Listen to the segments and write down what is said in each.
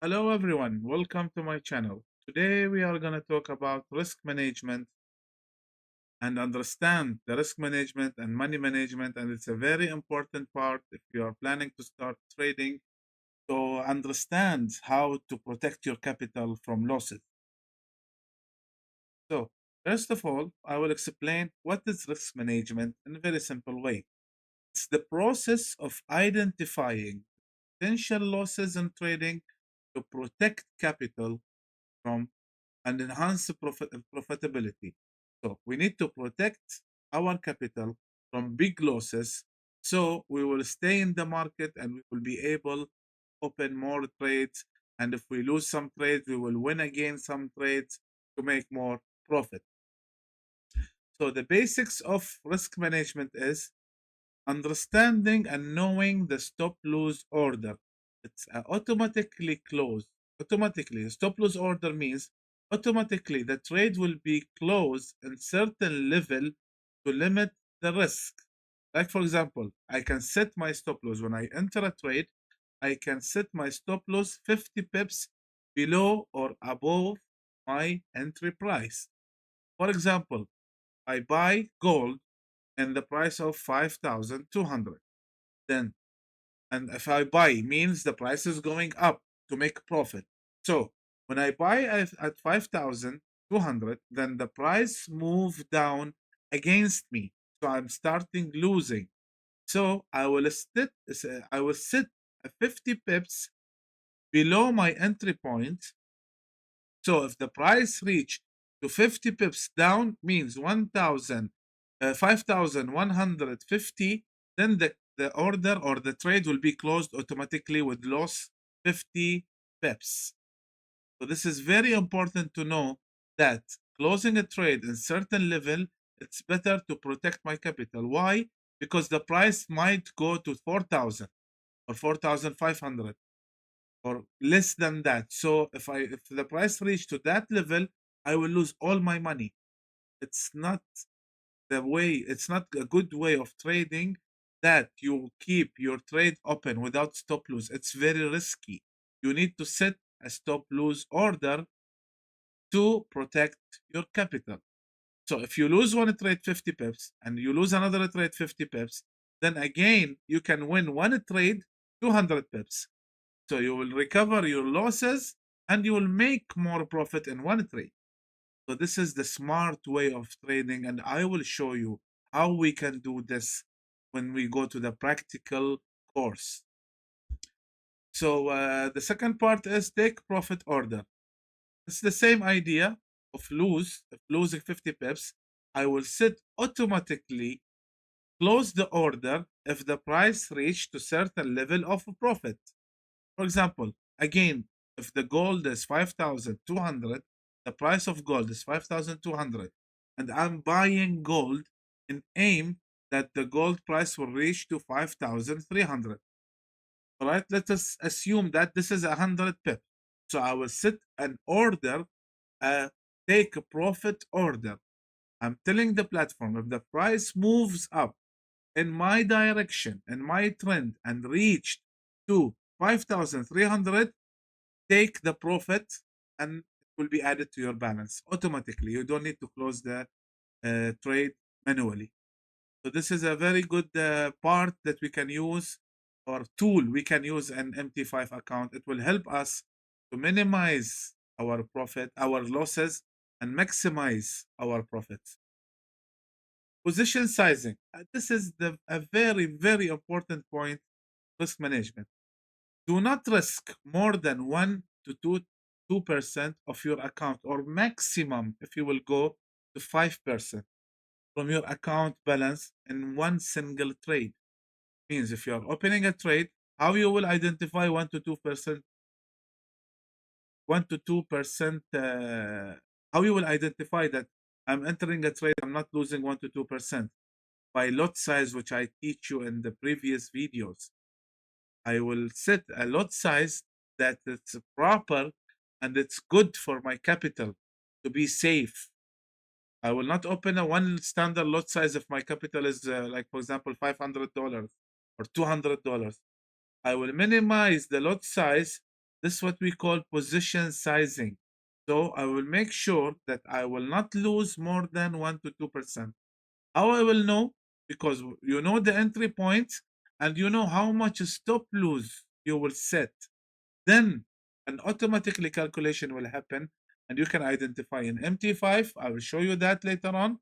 Hello everyone, welcome to my channel. Today we are going to talk about risk management and understand the risk management and money management, and it's a very important part if you are planning to start trading to understand how to protect your capital from losses. So, first of all, I will explain what is risk management in a very simple way. It's the process of identifying potential losses in trading to protect capital from and enhance the profitability. So we need to protect our capital from big losses. So we will stay in the market and we will be able to open more trades. And if we lose some trades, we will win again some trades to make more profit. So the basics of risk management is understanding and knowing the stop lose order. It's automatically closed. Automatically, stop lose order means automatically the trade will be closed in certain level to limit the risk. Like for example, I can set my stop loss when I enter a trade. I can set my stop loss 50 pips below or above my entry price. For example, I buy gold in the price of 5,200. Then, and if I buy means the price is going up to make profit. So when I buy at 5,200, then the price move down against me. So I'm starting losing. So I will sit at 50 pips below my entry point. So if the price reach to 50 pips down means 5,150, then the order or the trade will be closed automatically with loss 50 pips. So this is very important to know that closing a trade in certain level, it's better to protect my capital. Why? Because the price might go to 4,000 or 4,500 or less than that. So if the price reach to that level, I will lose all my money. It's not it's not a good way of trading that you keep your trade open without stop loss. It's very risky. You need to set a stop loss order to protect your capital. So if you lose one trade 50 pips and you lose another trade 50 pips, then again you can win one trade 200 pips. So you will recover your losses and you will make more profit in one trade. So this is the smart way of trading, and I will show you how we can do this when we go to the practical course. So the second part is take profit order. It's the same idea of losing 50 pips. I will set automatically close the order if the price reached to certain level of profit. For example, again, if the gold is 5,200, the price of gold is 5,200, and I'm buying gold in aim that the gold price will reach to 5,300. All right, let us assume that this is 100 pip. So I will set an order, take a profit order. I'm telling the platform if the price moves up in my direction, in my trend, and reached to 5,300, take the profit and it will be added to your balance automatically. You don't need to close the trade manually. So this is a very good part that we can use, or tool we can use an MT5 account. It will help us to minimize our profit, our losses, and maximize our profits. Position sizing. This is a very, very important point. Risk management. Do not risk more than 1 to 2% of your account, or maximum if you will go to 5% from your account balance in one single trade. Means if you are opening a trade, how you will identify 1 to 2%, how you will identify that I'm entering a trade, I'm not losing 1 to 2% by lot size, which I teach you in the previous videos. I will set a lot size that it's proper and it's good for my capital to be safe. I will not open a one standard lot size if my capital is like, for example, $500 or $200. I will minimize the lot size This is what we call position sizing. So I will make sure that I will not lose more than 1 to 2%. How I will know? Because you know the entry point and you know how much stop lose you will set. Then an automatically calculation will happen and you can identify in MT5. I will show you that later on,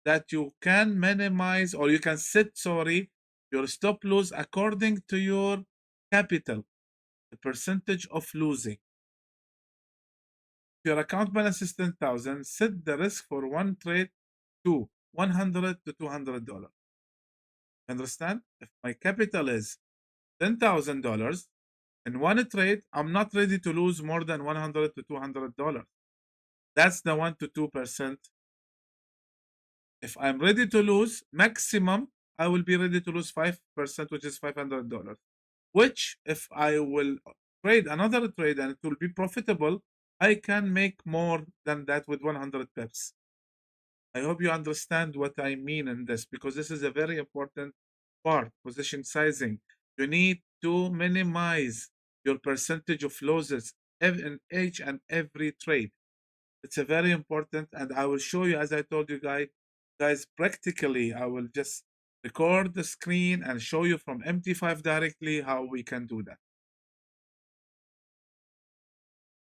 that you can minimize or you can set, sorry, your stop loss according to your capital, the percentage of losing. If your account balance is 10,000, set the risk for one trade to 100 to $200. Understand? If my capital is $10,000 in one trade, I'm not ready to lose more than 100 to $200. That's the 1 to 2%. If I'm ready to lose maximum, I will be ready to lose 5%, which is $500. Which, if I will trade another trade and it will be profitable, I can make more than that with 100 pips. I hope you understand what I mean in this, because this is a very important part, position sizing. You need to minimize your percentage of losses in each and every trade. It's a very important, and I will show you, as I told you guys, practically, I will just record the screen and show you from MT5 directly how we can do that.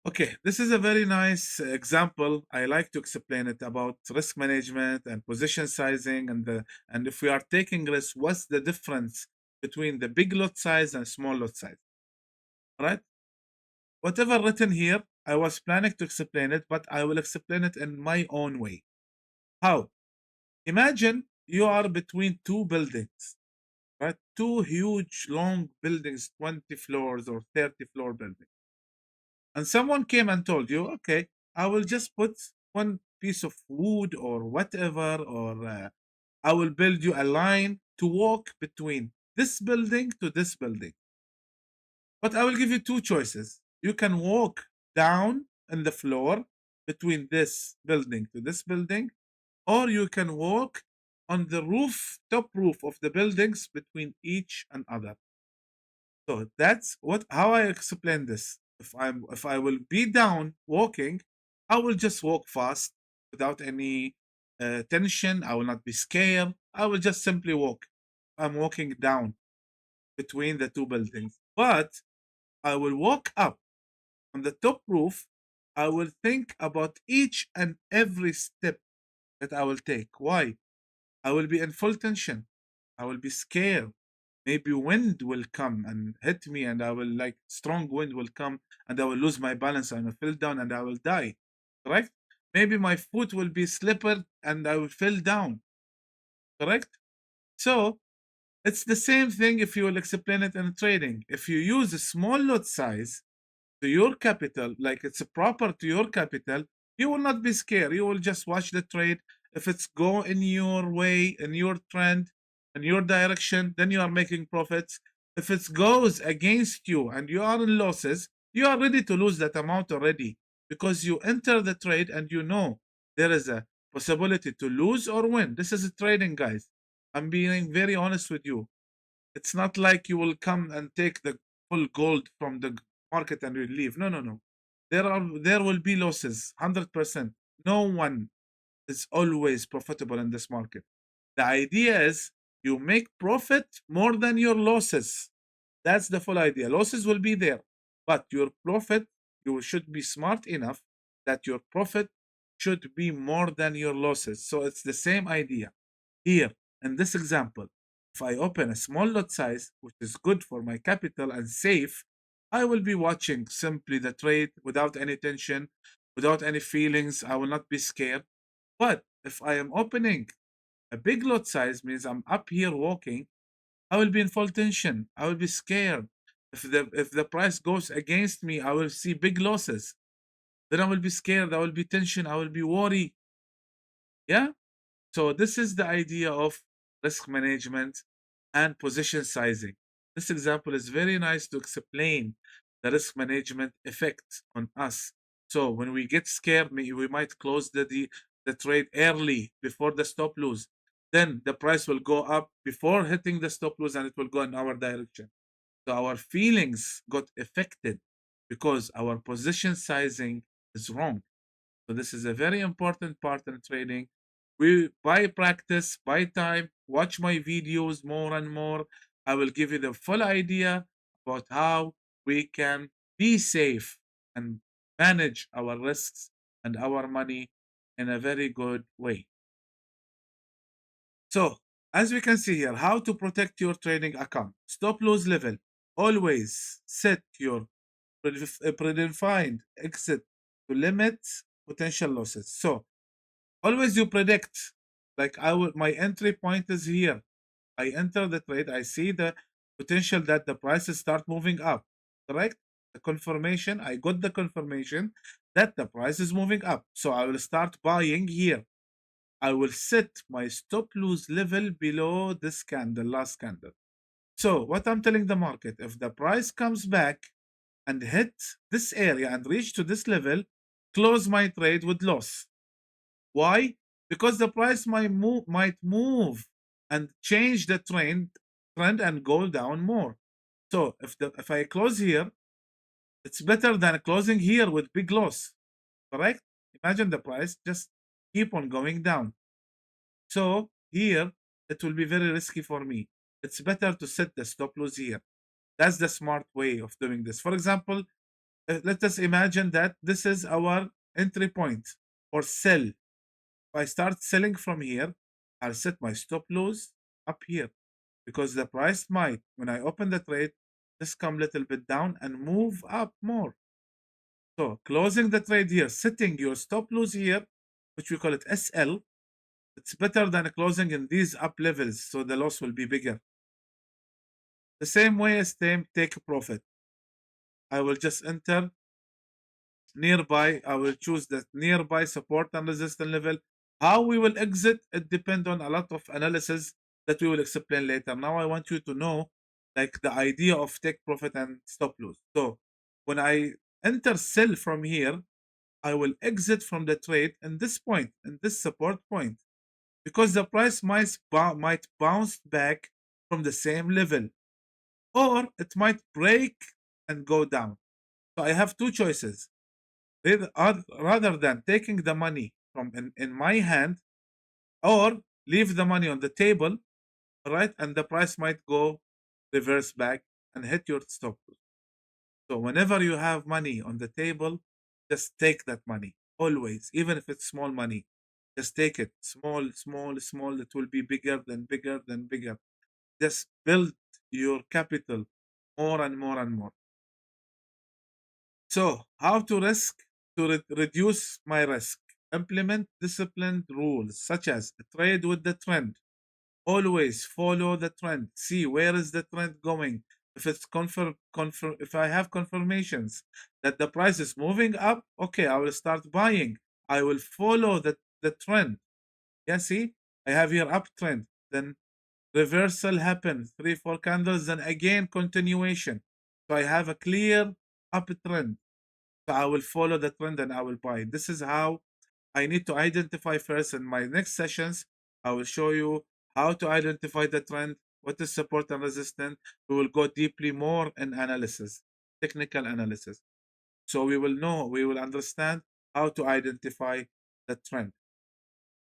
Okay, this is a very nice example. I like to explain it about risk management and position sizing, and if we are taking risk, what's the difference between the big lot size and small lot size. All right? Whatever written here, I was planning to explain it, but I will explain it in my own way. How? Imagine you are between two buildings, right? Two huge, long buildings, 20 floors or 30-floor buildings. And someone came and told you, okay, I will just put one piece of wood or whatever, or I will build you a line to walk between this building to this building. But I will give you two choices. You can walk down in the floor between this building to this building, or you can walk on the roof, top roof of the buildings between each and other. So that's what how I explain this. If I will be down walking, I will just walk fast without any tension. I will not be scared. I will just simply walk. I'm walking down between the two buildings. But I will walk up on the top roof. I will think about each and every step that I will take. Why? I will be in full tension. I will be scared. Maybe wind will come and hit me, and I will, like, strong wind will come, and I will lose my balance and I will fall down and I will die. Correct? Maybe my foot will be slippered and I will fall down. Correct? So it's the same thing if you will explain it in trading. If you use a small lot size to your capital, like it's proper to your capital, you will not be scared. You will just watch the trade. If it's go in your way, in your trend, in your direction, then you are making profits. If it goes against you and you are in losses, you are ready to lose that amount already, because you enter the trade and you know there is a possibility to lose or win. This is trading, guys. I'm being very honest with you. It's not like you will come and take the full gold from the market and you leave. No, no, no. There will be losses, 100%. No one is always profitable in this market. The idea is you make profit more than your losses. That's the full idea. Losses will be there, but your profit, you should be smart enough that your profit should be more than your losses. So it's the same idea. Here, in this example, if I open a small lot size, which is good for my capital and safe, I will be watching simply the trade without any tension, without any feelings. I will not be scared. But if I am opening a big lot size, means I'm up here walking, I will be in full tension. I will be scared. If the price goes against me, I will see big losses. Then I will be scared. I will be tension. I will be worried. Yeah. So this is the idea of risk management and position sizing. This example is very nice to explain the risk management effect on us. So when we get scared, we might close the trade early before the stop loss. Then the price will go up before hitting the stop loss and it will go in our direction. So our feelings got affected. because our position sizing is wrong. So this is a very important part in trading. We by practice, by time, watch my videos more and more. I will give you the full idea about how we can be safe and manage our risks and our money in a very good way. So, as we can see here, how to protect your trading account. Stop loss level. Always set your predefined exit to limit potential losses. So, always you predict, like my entry point is here. I enter the trade, I see the potential that the prices start moving up, correct? The confirmation, I got the confirmation that the price is moving up. So I will start buying here. I will set my stop loss level below this candle, last candle. So what I'm telling the market, if the price comes back and hit this area and reach to this level, close my trade with loss. Why? Because the price might move and change the trend and go down more. So if I close here, it's better than closing here with big loss. Correct? Imagine the price just keep on going down. So here it will be very risky for me. It's better to set the stop loss here. That's the smart way of doing this. For example, let us imagine that this is our entry point or sell. If I start selling from here, I'll set my stop loss up here because the price might, when I open the trade, just come a little bit down and move up more. So closing the trade here, setting your stop loss here, which we call it SL, it's better than closing in these up levels, so the loss will be bigger. The same way as take profit. I will just enter nearby. I will choose the nearby support and resistance level. How we will exit, it depends on a lot of analysis that we will explain later. Now I want you to know like the idea of take profit and stop loss. So when I enter sell from here, I will exit from the trade in this point, in this support point, because the price might bounce back from the same level, or it might break and go down. So I have two choices. Rather than taking the money from in my hand or leave the money on the table, right? And the price might go reverse back and hit your stop loss. So whenever you have money on the table, just take that money always, even if it's small money. Just take it small, small, small. It will be bigger than bigger than bigger. Just build your capital more and more and more. So, how to reduce my risk? Implement disciplined rules such as trade with the trend. Always follow the trend. See where is the trend going. If it's if I have confirmations that the price is moving up, okay, I will start buying. I will follow the trend. Yeah, see, I have here uptrend, then reversal happens, 3 4 candles, then again continuation. So I have a clear uptrend. So I will follow the trend and I will buy. This is how I need to identify first. In my next sessions, I will show you how to identify the trend, what is support and resistance. We will go deeply more in analysis, technical analysis. So we will know, we will understand how to identify the trend.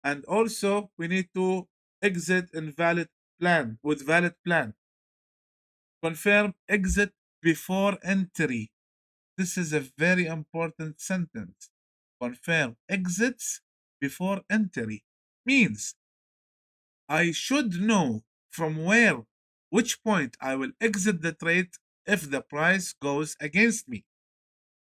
And also we need to exit in valid plan with valid plan. Confirm exit before entry. This is a very important sentence. Confirm exits before entry means I should know from which point I will exit the trade if the price goes against me.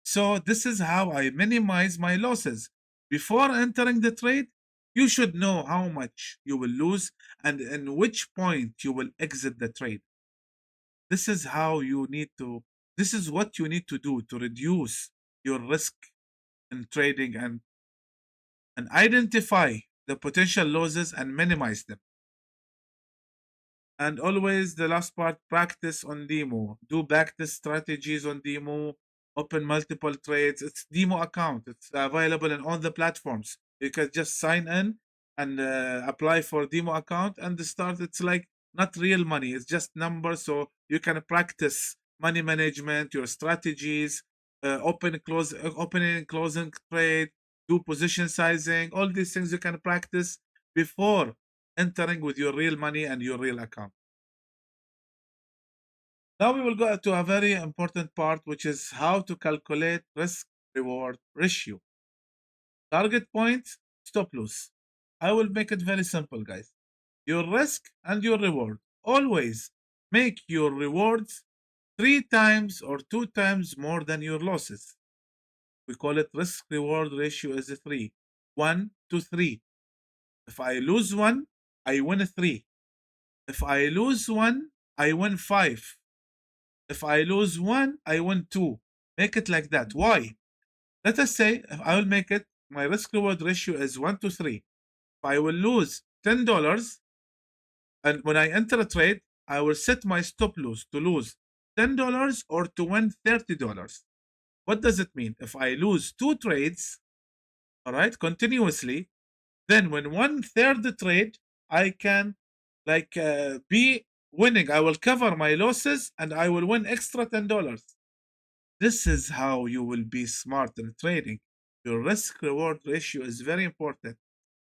So this is how I minimize my losses. Before entering the trade, you should know how much you will lose and in which point you will exit the trade. This is how you need to, this is what you need to do to reduce your risk in trading and identify the potential losses and minimize them. And always the last part, practice on demo. Do practice strategies on demo, open multiple trades. It's demo account. It's available in all the platforms. You can just sign in and apply for demo account and start. It's like not real money. It's just numbers. So you can practice money management, your strategies, opening and closing trade, do position sizing, all these things you can practice before entering with your real money and your real account. Now we will go to a very important part, which is how to calculate risk reward ratio. Target point, stop loss. I will make it very simple, guys. Your risk and your reward. Always make your rewards 3 times or 2 times more than your losses. We call it risk reward ratio is a 3. 1 to 3. If I lose 1, I win 3. If I lose 1, I win 5. If I lose 1, I win 2. Make it like that. Why? Let us say I will make it my risk reward ratio is 1 to 3. If I will lose $10, and when I enter a trade, I will set my stop loss to lose $10 or to win $30. What does it mean? If I lose 2 trades, all right, continuously, then when 1/3 trade, I can be winning. I will cover my losses and I will win extra $10. This is how you will be smart in trading. Your risk reward ratio is very important.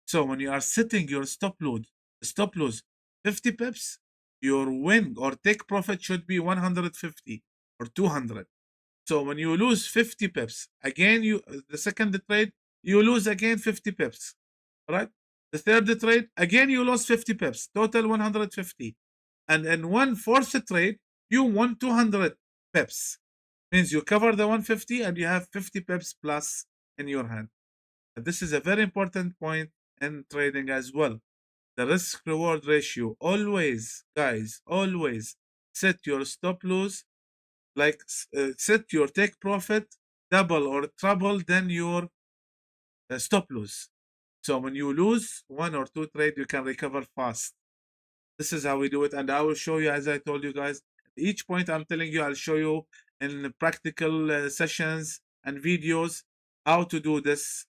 So when you are setting your stop loss 50 pips, your win or take profit should be 150 or 200. So when you lose 50 pips, again, the second trade, you lose again 50 pips, right? The third trade, again, you lost 50 pips, total 150. And in one fourth trade, you won 200 pips. Means you cover the 150 and you have 50 pips plus in your hand. And this is a very important point in trading as well. The risk reward ratio. Always, guys, always set your stop loss, set your take profit double or triple than your stop loss. So when you lose 1 or 2 trade, you can recover fast. This is how we do it, and I will show you, as I told you guys, each point I'm telling you, I'll show you in practical sessions and videos how to do this,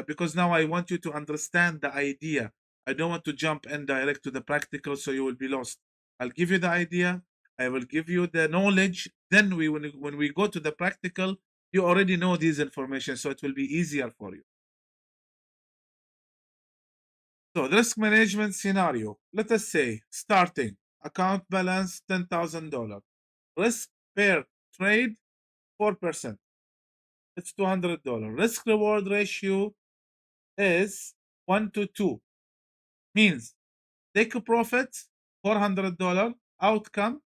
because now I want you to understand the idea. I don't want to jump in direct to the practical, so you will be lost. I'll give you the idea, I will give you the knowledge, then when we go to the practical, you already know these information, so it will be easier for you. So the risk management scenario, let us say starting account balance $10,000. Risk per trade 4%. It's $200. Risk reward ratio is 1 to 2. Means take a profit $400. Outcome,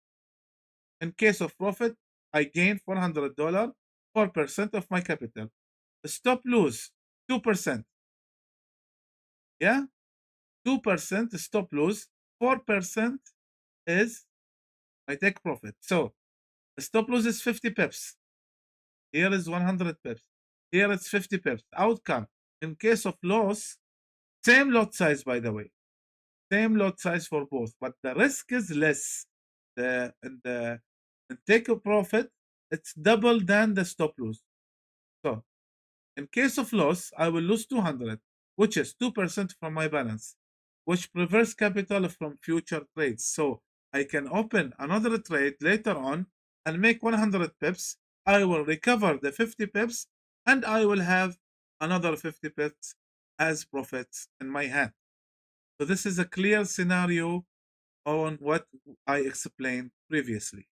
in case of profit, I gain $400, 4% of my capital. Stop lose 2%. Yeah, 2% stop lose, 4% is I take profit. So the stop loss is 50 pips. Here is 100 pips. Here it's 50 pips. Outcome, in case of loss, same lot size, by the way. Same lot size for both, but the risk is less. The take a profit, it's double than the stop loss. So in case of loss, I will lose 200, which is 2% from my balance, which preserves capital from future trades. So I can open another trade later on and make 100 pips. I will recover the 50 pips and I will have another 50 pips as profits in my hand. So this is a clear scenario on what I explained previously.